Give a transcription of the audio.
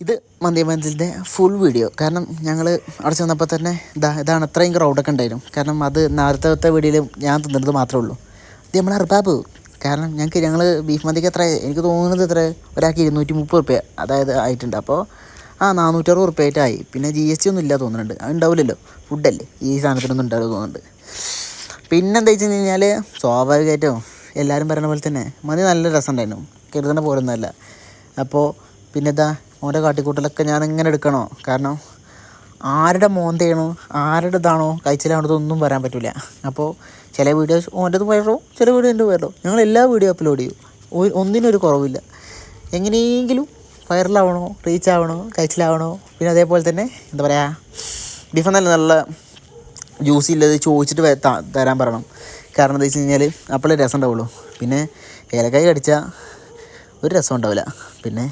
ഇത് മന്തിമഞ്ചലിൻ്റെ full video. കാരണം ഞങ്ങൾ അവിടെ ചെന്നപ്പോൾ തന്നെ ഇതാണ് അത്രയും ക്രൗഡൊക്കെ ഉണ്ടായിരുന്നു. കാരണം അത് നേരത്തെ വീഡിയോയിൽ ഞാൻ തിന്നുന്നത് മാത്രമേ ഉള്ളൂ. ഇത് നമ്മളെ അർബാബ്. കാരണം ഞങ്ങൾ ബീഫ് മന്തിക്ക് എത്ര എനിക്ക് തോന്നുന്നത് എത്ര ഒരാൾക്ക് 230 റുപ്യ അതായത് ആയിട്ടുണ്ട്. അപ്പോൾ 460 റുപ്യ ആയിട്ടായി. പിന്നെ GST ഒന്നും ഇല്ല തോന്നുന്നുണ്ട്. അത് ഉണ്ടാവില്ലല്ലോ, ഫുഡല്ലേ, ഈ സാധനത്തിനൊന്നും ഉണ്ടാവില്ല തോന്നുന്നുണ്ട്. പിന്നെ എന്താ വെച്ച് കഴിഞ്ഞാൽ സ്വാഭാവികമായിട്ടും എല്ലാവരും പറയുന്ന പോലെ തന്നെ മന്തി നല്ല രസം ഉണ്ടായിരുന്നു, കരുതുന്ന പോലെ ഒന്നുമല്ല. അപ്പോൾ പിന്നെ ഓൻ്റെ കാട്ടിക്കൂട്ടലൊക്കെ ഞാൻ ഇങ്ങനെ എടുക്കണോ? കാരണം ആരുടെ മോന്തയാണോ ആരുടെ ഇതാണോ കഴിച്ചിലാണോതൊന്നും പറയാൻ പറ്റില്ല. അപ്പോൾ ചില വീഡിയോസ് ഓൻ്റെത് വയറോ, ചില വീഡിയോ എൻ്റെ വയറോ. ഞങ്ങൾ എല്ലാ വീഡിയോ അപ്ലോഡ് ചെയ്യും, ഒന്നിനൊരു കുറവില്ല. എങ്ങനെയെങ്കിലും വൈറലാവണോ, റീച്ച് ആവണോ, കഴിച്ചിലാവണോ. പിന്നെ അതേപോലെ തന്നെ എന്താ പറയുക, ബീഫ് നല്ല ജ്യൂസി ഇല്ലത് ചോദിച്ചിട്ട് തരാൻ പറയണം. കാരണം എന്താ വെച്ച് കഴിഞ്ഞാൽ അപ്പോഴേ രസം ഉണ്ടാവുള്ളൂ. പിന്നെ ഏലക്കായ് കടിച്ചാൽ ഒരു രസം ഉണ്ടാവില്ല. പിന്നെ